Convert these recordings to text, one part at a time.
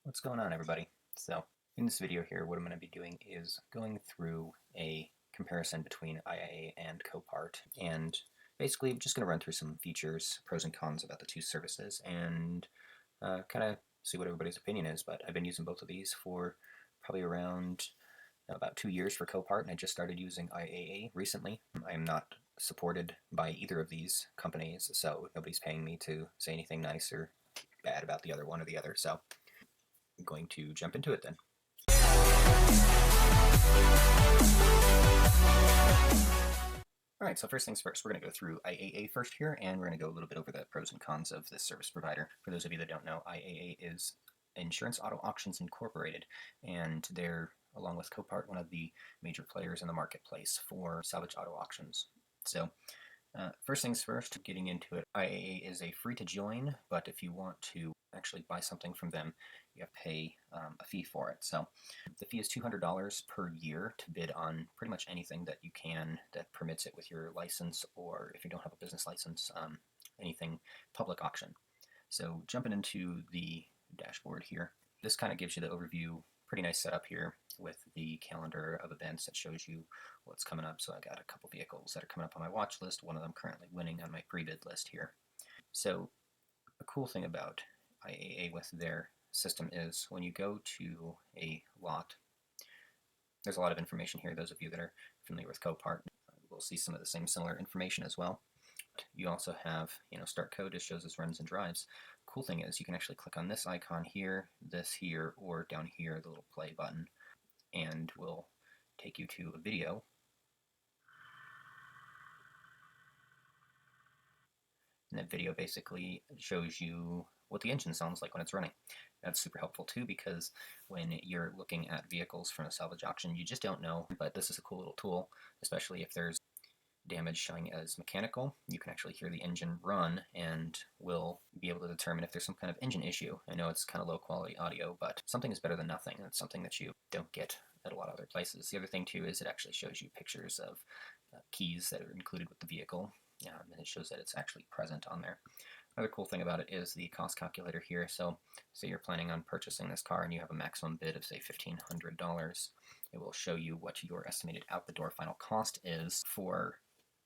What's going on, everybody? So in this video here, what I'm going to be doing is going through a comparison between IAA and Copart, and basically just going to run through some features, pros and cons about the two services, and kind of see what everybody's opinion is. But I've been using both of these for probably around about 2 years for Copart, and I just started using IAA recently. I am not supported by either of these companies, so nobody's paying me to say anything nice or bad about the other one or the other. So I'm going to jump into it then. Alright, so first things first, we're going to go through IAA first here, and we're going to go a little bit over the pros and cons of this service provider. For those of you that don't know, IAA is Insurance Auto Auctions Incorporated, and they're, along with Copart, one of the major players in the marketplace for salvage auto auctions. So first things first, getting into it, IAA is a free to join, but if you want to actually buy something from them, you have to pay a fee for it. So the fee is $200 per year to bid on pretty much anything that you can that permits it with your license, or if you don't have a business license, anything public auction. So jumping into the dashboard here, this kind of gives you the overview. Pretty nice setup here with the calendar of events that shows you what's coming up. So I got a couple vehicles that are coming up on my watch list, one of them currently winning on my pre-bid list here. So a cool thing about IAA with their system is when you go to a lot, there's a lot of information here. Those of you that are familiar with Copart will see some of the same similar information as well. You also have, start code. It shows us runs and drives. Cool thing is you can actually click on this icon here, this here, or down here, the little play button, and will take you to a video. And that video basically shows you what the engine sounds like when it's running. That's super helpful too, because when you're looking at vehicles from a salvage auction, you just don't know. But this is a cool little tool, especially if there's damage showing as mechanical. You can actually hear the engine run and will be able to determine if there's some kind of engine issue. I know it's kind of low quality audio, but something is better than nothing. That's something that you don't get at a lot of other places. The other thing too is it actually shows you pictures of keys that are included with the vehicle, and it shows that it's actually present on there. Another cool thing about it is the cost calculator here. So say you're planning on purchasing this car and you have a maximum bid of say $1,500. It will show you what your estimated out the door final cost is for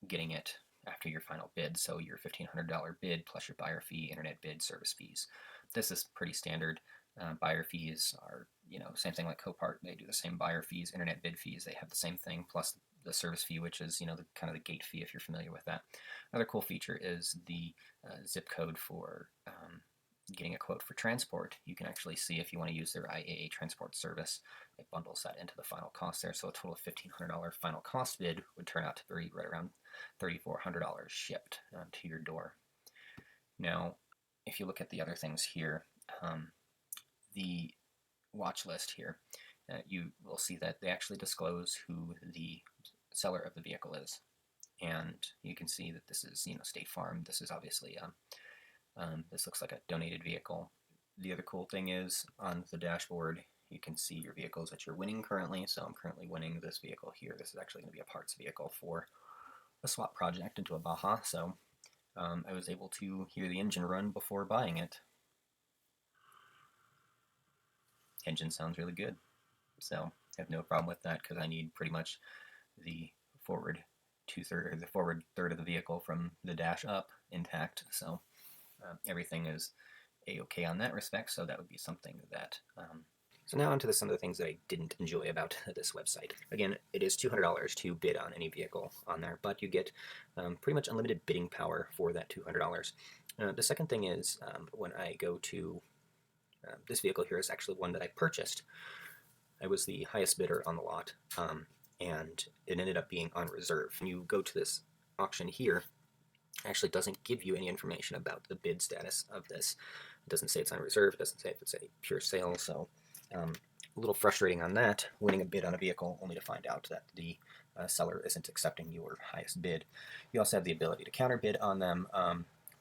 getting it after your final bid. So your $1,500 bid plus your buyer fee, internet bid, service fees. This is pretty standard. Buyer fees are, same thing like Copart. They do the same buyer fees, internet bid fees. They have the same thing, plus the service fee, which is, the kind of the gate fee if you're familiar with that. Another cool feature is the zip code for getting a quote for transport. You can actually see if you want to use their IAA transport service. It bundles that into the final cost there. So a total of $1,500 final cost bid would turn out to be right around $3,400 shipped to your door. Now, if you look at the other things here, the watch list here, you will see that they actually disclose who the seller of the vehicle is. And you can see that this is, State Farm. This is obviously, this looks like a donated vehicle. The other cool thing is on the dashboard, you can see your vehicles that you're winning currently. So I'm currently winning this vehicle here. This is actually going to be a parts vehicle for a swap project into a Baja. So I was able to hear the engine run before buying it. Engine sounds really good. So I have no problem with that because I need pretty much the forward third of the vehicle from the dash up intact. So everything is a-okay on that respect. So that would be something that. So now onto some of the things that I didn't enjoy about this website. Again, it is $200 to bid on any vehicle on there, but you get pretty much unlimited bidding power for that $200. The second thing is when I go to this vehicle here is actually one that I purchased. I was the highest bidder on the lot, and it ended up being on reserve. When you go to this auction here, it actually doesn't give you any information about the bid status of this. It doesn't say it's on reserve. It doesn't say if it's a pure sale. So a little frustrating on that, winning a bid on a vehicle only to find out that the seller isn't accepting your highest bid. You also have the ability to counter bid on them.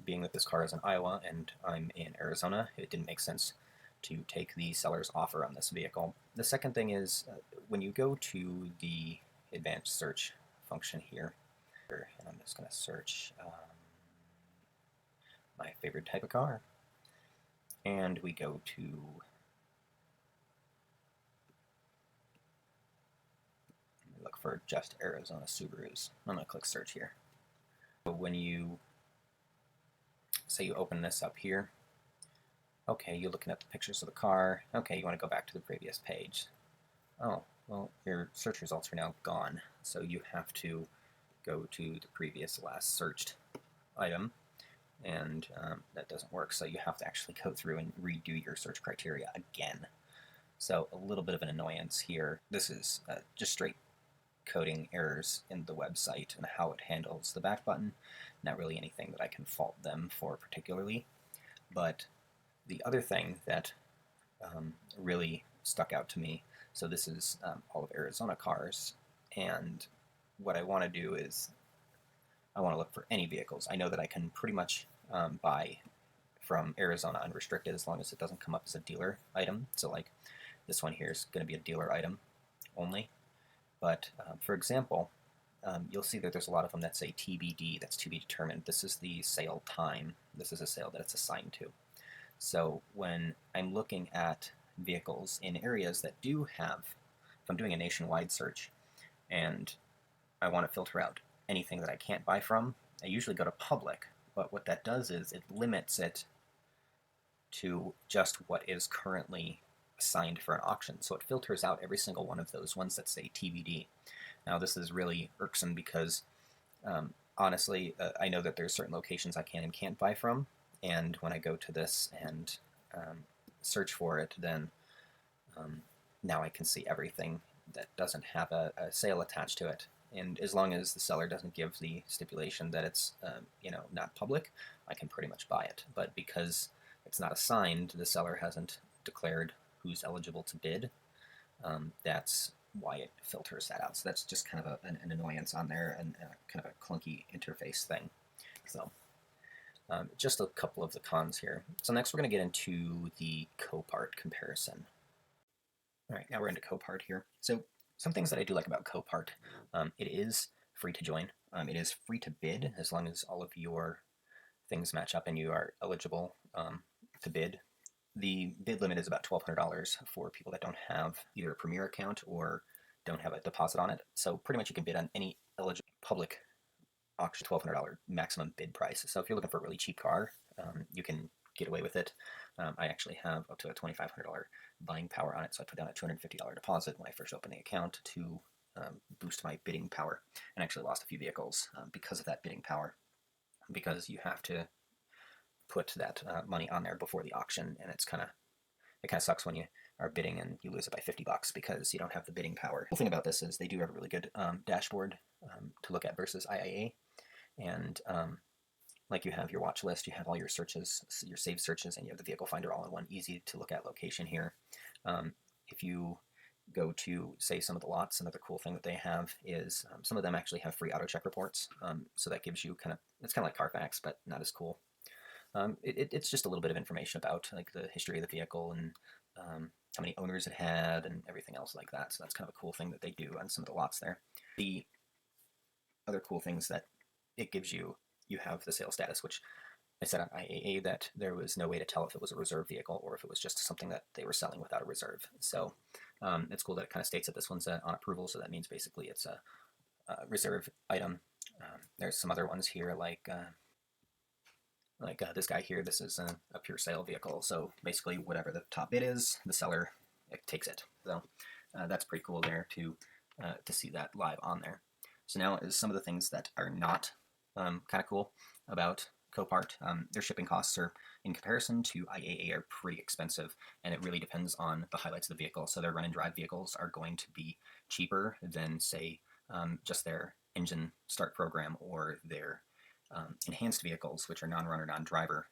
Being that this car is in Iowa and I'm in Arizona, it didn't make sense to take the seller's offer on this vehicle. The second thing is when you go to the advanced search function here, and I'm just going to search my favorite type of car, and we go to for just Arizona Subarus. I'm going to click search here. So when you say you open this up here, okay, you're looking at the pictures of the car. Okay, you want to go back to the previous page. Oh, well, your search results are now gone, so you have to go to the previous last searched item, and that doesn't work, so you have to actually go through and redo your search criteria again. So a little bit of an annoyance here. This is just straight coding errors in the website and how it handles the back button. Not really anything that I can fault them for particularly, but the other thing that really stuck out to me, so this is all of Arizona cars, and what I want to do is I want to look for any vehicles. I know that I can pretty much buy from Arizona unrestricted as long as it doesn't come up as a dealer item. So like this one here is going to be a dealer item only. But for example, you'll see that there's a lot of them that say TBD, that's to be determined. This is the sale time. This is a sale that it's assigned to. So when I'm looking at vehicles in areas that do have, if I'm doing a nationwide search and I want to filter out anything that I can't buy from, I usually go to public. But what that does is it limits it to just what is currently assigned for an auction. So it filters out every single one of those ones that say TBD. Now this is really irksome because honestly, I know that there's certain locations I can and can't buy from, and when I go to this and search for it, then now I can see everything that doesn't have a sale attached to it. And as long as the seller doesn't give the stipulation that it's not public, I can pretty much buy it. But because it's not assigned, the seller hasn't declared who's eligible to bid. That's why it filters that out. So that's just kind of an annoyance on there and kind of a clunky interface thing. So just a couple of the cons here. So next we're going to get into the Copart comparison. All right, now we're into Copart here. So some things that I do like about Copart, it is free to join. It is free to bid as long as all of your things match up and you are eligible to bid. The bid limit is about $1,200 for people that don't have either a Premier account or don't have a deposit on it. So pretty much you can bid on any eligible public auction, $1,200 maximum bid price. So if you're looking for a really cheap car, you can get away with it. I actually have up to a $2,500 buying power on it, so I put down a $250 deposit when I first opened the account to boost my bidding power, and actually lost a few vehicles because of that bidding power, because you have to put that money on there before the auction, and it kind of sucks when you are bidding and you lose it by $50 because you don't have the bidding power. The thing about this is they do have a really good dashboard to look at versus IAA, and like you have your watch list, you have all your searches, your saved searches, and you have the vehicle finder all in one easy to look at location here. If you go to, say, some of the lots, another cool thing that they have is some of them actually have free auto check reports. So that gives you it's kind of like Carfax, but not as cool. It's just a little bit of information about like the history of the vehicle and how many owners it had and everything else like that. So that's kind of a cool thing that they do on some of the lots there. The other cool things that it gives you, you have the sales status, which I said on IAA that there was no way to tell if it was a reserve vehicle or if it was just something that they were selling without a reserve. So it's cool that it kind of states that this one's on approval, so that means basically it's a reserve item. There's some other ones here like this guy here. This is a pure sale vehicle, so basically whatever the top bid is, the seller takes it. So that's pretty cool there to see that live on there. So now is some of the things that are not kind of cool about Copart. Their shipping costs are, in comparison to IAA, are pretty expensive, and it really depends on the highlights of the vehicle. So their run and drive vehicles are going to be cheaper than, say, just their engine start program or their enhanced vehicles, which are non-runner, non-driver.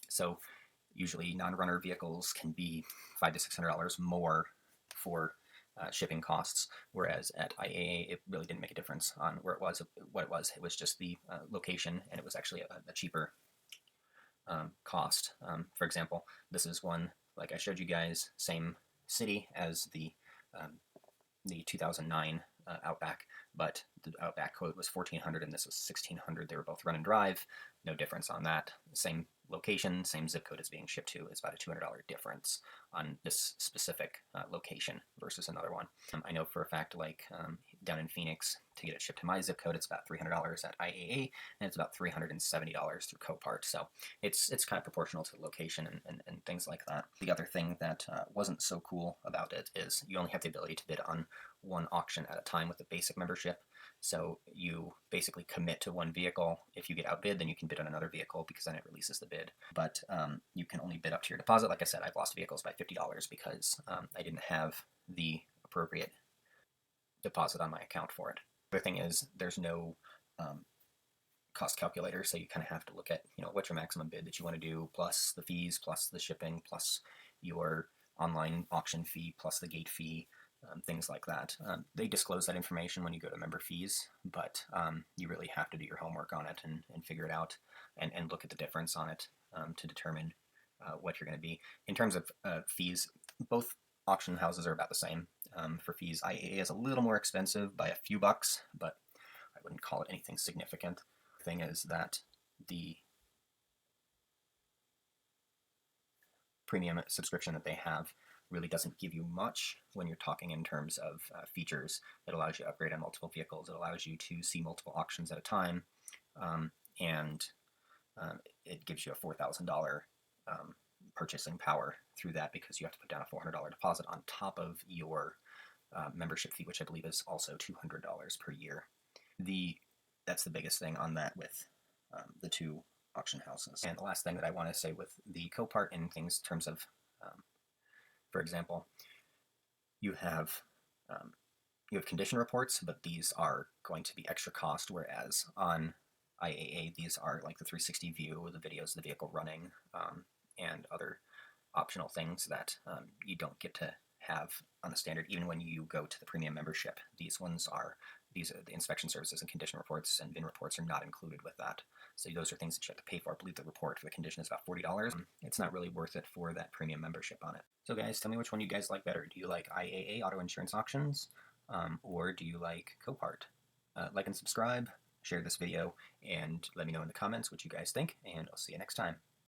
So usually non-runner vehicles can be $500 to $600 more for shipping costs, whereas at IAA it really didn't make a difference on where it was, what it was. It was just the location, and it was actually a cheaper cost. For example, this is one, like I showed you guys, same city as the 2009 Outback, but the Outback quote was $1,400 and this was $1,600. They were both run and drive, no difference on that. Same location, same zip code it's being shipped to. It's about a $200 difference on this specific location versus another one. I know for a fact, like down in Phoenix to get it shipped to my zip code, it's about $300 at IAA, and it's about $370 through Copart. So it's kind of proportional to the location and things like that. The other thing that wasn't so cool about it is you only have the ability to bid on one auction at a time with the basic membership. So you basically commit to one vehicle. If you get outbid, then you can bid on another vehicle because then it releases the bid. But you can only bid up to your deposit. Like I said, I've lost vehicles by $50 because I didn't have the appropriate deposit on my account for it. The other thing is there's no cost calculator, so you kind of have to look at, what's your maximum bid that you want to do, plus the fees, plus the shipping, plus your online auction fee, plus the gate fee, things like that. They disclose that information when you go to member fees, but you really have to do your homework on it and figure it out and look at the difference on it to determine what you're going to be. In terms of fees, both auction houses are about the same for fees. IAA is a little more expensive by a few bucks, but I wouldn't call it anything significant. The thing is that the premium subscription that they have really doesn't give you much when you're talking in terms of features. It allows you to upgrade on multiple vehicles. It allows you to see multiple auctions at a time, and it gives you a $4,000 purchasing power through that because you have to put down a $400 deposit on top of your membership fee, which I believe is also $200 per year. That's the biggest thing on that with the two auction houses. And the last thing that I want to say with the Copart in things in terms of, for example, you have condition reports, but these are going to be extra cost, whereas on IAA, these are like the 360 view, the videos of the vehicle running, and other optional things that you don't get to have on the standard, even when you go to the premium membership. These are the inspection services and condition reports and VIN reports are not included with that. So those are things that you have to pay for. I believe the report for the condition is about $40. It's not really worth it for that premium membership on it. So guys, tell me which one you guys like better. Do you like IAA auto insurance auctions, or do you like Copart? Like and subscribe, share this video, and let me know in the comments what you guys think, and I'll see you next time.